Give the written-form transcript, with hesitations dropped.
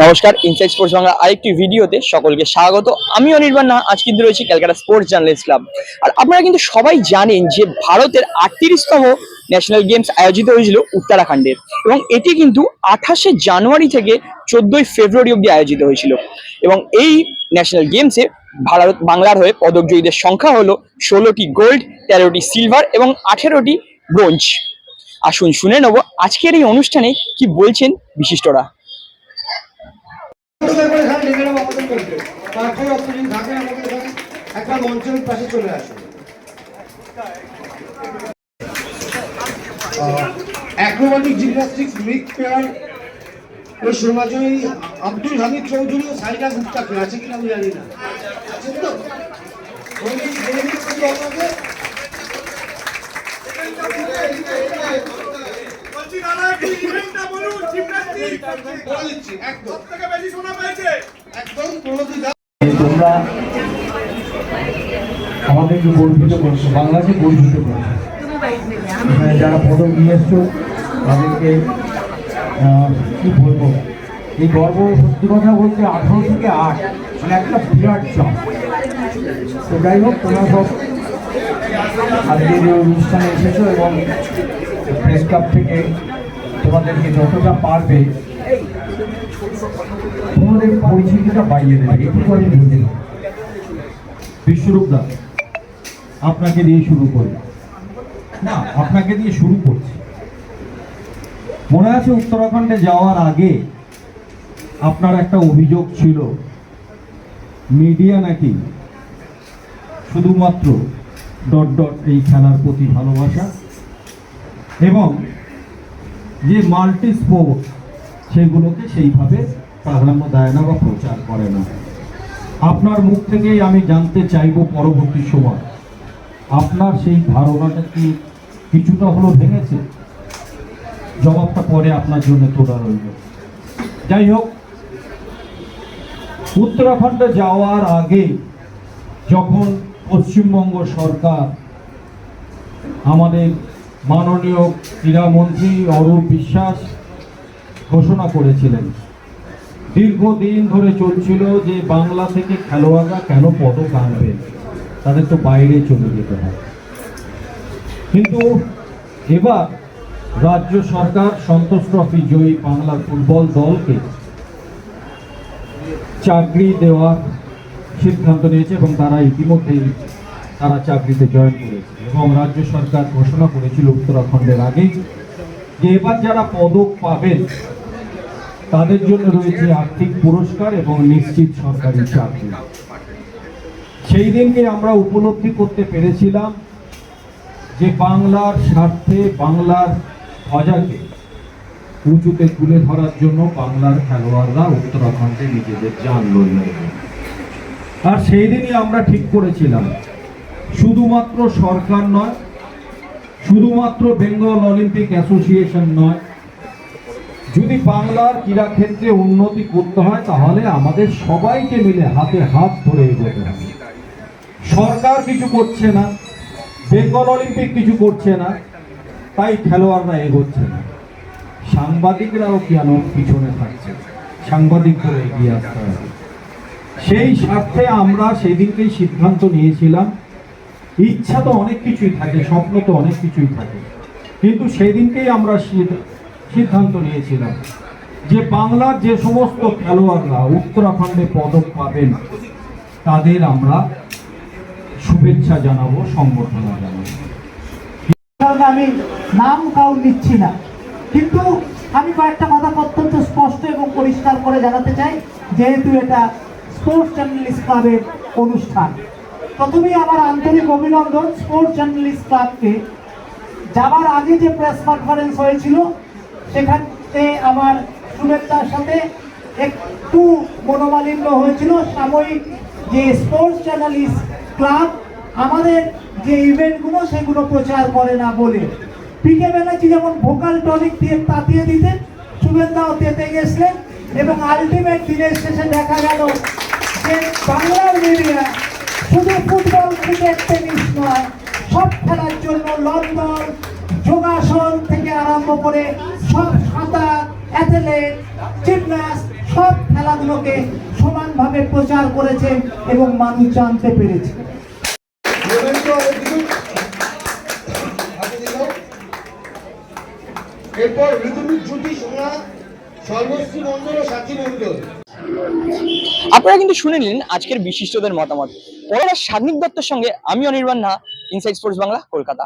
নমস্কার, inside sports Bangla আরেকটি ভিডিওতে সকলকে স্বাগত। আমি অনির্বাণ না, আজ কিন্তু রয়েছি ক্যালকাটা স্পোর্টস জার্নালিস্ট ক্লাব। আর আপনারা কিন্তু সবাই জানেন যে ভারতের 38তম ন্যাশনাল গেমস আয়োজিত হয়েছিল উত্তরাখণ্ডে, এবং এটি কিন্তু 28শে জানুয়ারি থেকে 14ই ফেব্রুয়ারি অবধি আয়োজিত হয়েছিল। এবং এই ন্যাশনাল গেমসে ভারত বাংলার হয়ে পদক জয়ীদের সংখ্যা হলো 16টি গোল্ড, 13টি সিলভার এবং 18টি ব্রোঞ্জ। আসুন শুনে নেব আজকের এই অনুষ্ঠানে কি বলছেন বিশিষ্টরা। অ্যাক্রোবাটিক জিমন্যাস্টিক্স মিক পেয়ার ওই সোনাজয়ী আব্দুল হামিদ চৌধুরী ও সাইরা গুপ্তাকে আছে কিনা আমি জানি না, আছে তো? তোমরা আমাদেরকে গর্বিত করছো, বাংলাকে গর্বিত করছো। যারা পদক নিয়ে এসছো তাদেরকে কি বলবো, এই গর্ব সত্যি কথা বলতে 18 থেকে 8 মানে একটা বিরাট চাপ। তো যাই হোক, তোমরা সব আজকের এই অনুষ্ঠানে এসেছো এবং প্রেস ক্লাব থেকে তোমাদেরকে যতটা পারবে তোমাদের পরিচিতিটা বাড়িয়ে দেবে, এটুকু আমি বুঝলাম। বিশ্বরূপ দা, আপনাকে দিয়ে শুরু করি না, আপনাকে দিয়ে শুরু করছি। মনে আছে উত্তরাখণ্ডে যাওয়ার আগে আপনার একটা অভিযোগ ছিল, মিডিয়া নাকি শুধুমাত্র এই খেলার প্রতি ভালোবাসা এবং যে মাল্টি স্পোর্ট সেগুলোকে সেইভাবে প্রাধান্য দেয় না বা প্রচার করে না। আপনার মুখ থেকেই আমি জানতে চাইব পরবর্তী সময় আপনার সেই ধারণাটা কি কিছুটা হলো ভেঙেছে? জবাবটা পরে আপনার জন্য তোলা রইল। যাই হোক, উত্তরাখণ্ডে যাওয়ার আগে যখন পশ্চিমবঙ্গ সরকার আমাদের মাননীয় ক্রীড়ামন্ত্রী অরূপ বিশ্বাস ঘোষণা করেছিলেন, দীর্ঘদিন ধরে চলছিল যে বাংলা থেকে খেলোয়াড়রা কেন পদক আনবে, তাদের তো বাইরে চলে যেতে হয়। কিন্তু এবার রাজ্য সরকার সন্তোষ ট্রফি জয়ী বাংলার ফুটবল দলকে চাকরি দেওয়ার সিদ্ধান্ত নিয়েছে এবং তারা ইতিমধ্যেই তারা চাকরিতে জয়েন করেছে। এবং রাজ্য সরকার ঘোষণা করেছিল উত্তরাখণ্ডের আগেই যে এবার যারা পদক পাবেন তাদের জন্য রয়েছে আর্থিক পুরস্কার এবং নিশ্চিত সরকারি চাকরি। সেই দিনকে আমরা উপলব্ধি করতে পেরেছিলাম যে বাংলার স্বার্থে বাংলার ধ্বজাকে উঁচুতে তুলে ধরার জন্য বাংলার খেলোয়াড়রা উত্তরাখণ্ডে নিজেদের জান লড়লেন। আর সেই দিনই আমরা ঠিক করেছিলাম শুধুমাত্র সরকার নয়, শুধুমাত্র বেঙ্গল অলিম্পিক অ্যাসোসিয়েশন নয়, যদি বাংলার ক্রীড়াক্ষেত্রে উন্নতি করতে হয় তাহলে আমাদের সবাইকে মিলে হাতে হাত ধরে এগোতে হবে। সরকার কিছু করছে না, বেঙ্গল অলিম্পিক কিছু করছে না, তাই খেলোয়াড়রা এগোচ্ছে না। সাংবাদিকরাও কেন পিছনে থাকছে, সাংবাদিকদের এগিয়ে আসতে হবে। সেই স্বার্থে আমরা সেদিনকেই সিদ্ধান্ত নিয়েছিলাম, ইচ্ছা তো অনেক কিছুই থাকে, স্বপ্ন তো অনেক কিছুই থাকে, কিন্তু সেদিনকেই আমরা সিদ্ধান্ত নিয়েছিলাম যে বাংলার যে সমস্ত খেলোয়াড়রা উত্তরাখণ্ডে পদক পাবেন তাদের আমরা শুভেচ্ছা জানাবো, সংবর্ধনা জানাবো। আমি নাম কাউর নিচ্ছি না, কিন্তু আমি কয়েকটা কথা অত্যন্ত স্পষ্ট এবং পরিষ্কার করে জানাতে চাই, যেহেতু এটা স্পোর্টস জার্নালিস্ট ক্লাবের অনুষ্ঠান। প্রথমেই আমার আন্তরিক অভিনন্দন স্পোর্টস জার্নালিস্ট ক্লাবকে। যাবার আগে যে প্রেস কনফারেন্স হয়েছিল সেখানে আমার শুভেচ্ছার সাথে একটু মনোমালিন্য হয়েছিল। সাময়িক যে স্পোর্টস জার্নালিস্ট ক্লাব আমাদের যে ইভেন্টগুলো সেগুলো প্রচার করে না বলে পিকে ব্যানার্জি যেমন ভোকাল টনিক দিয়ে তাতিয়ে দিতেন, শুভেচ্ছাও দিতে গেছিলেন এবং আলটিমেট দিনের শেষে দেখা গেল যে বাংলার মিডিয়া শুধু ফুটবল, ক্রিকেট, টেনিস নয়, সব খেলার জন্য লন্ডন, যোগাসন থেকে আরম্ভ করে সব সাঁতার, অ্যাথলেট, জিমন্যাস্ট সব খেলাগুলোকে সমানভাবে প্রচার করেছে এবং মানুষ জানতে পেরেছে। এরপর ঋতুমিক জ্যোতি সোনা, সর্বশ্রী মন্ডল ও সাথী মন্ডল। আপনারা কিন্তু শুনে নিলেন আজকের বিশিষ্টদের মতামত। পরের সাগ্নিক দত্তের সঙ্গে আমি অনির্বাণ নাহা, ইনসাইড স্পোর্টস বাংলা, কলকাতা।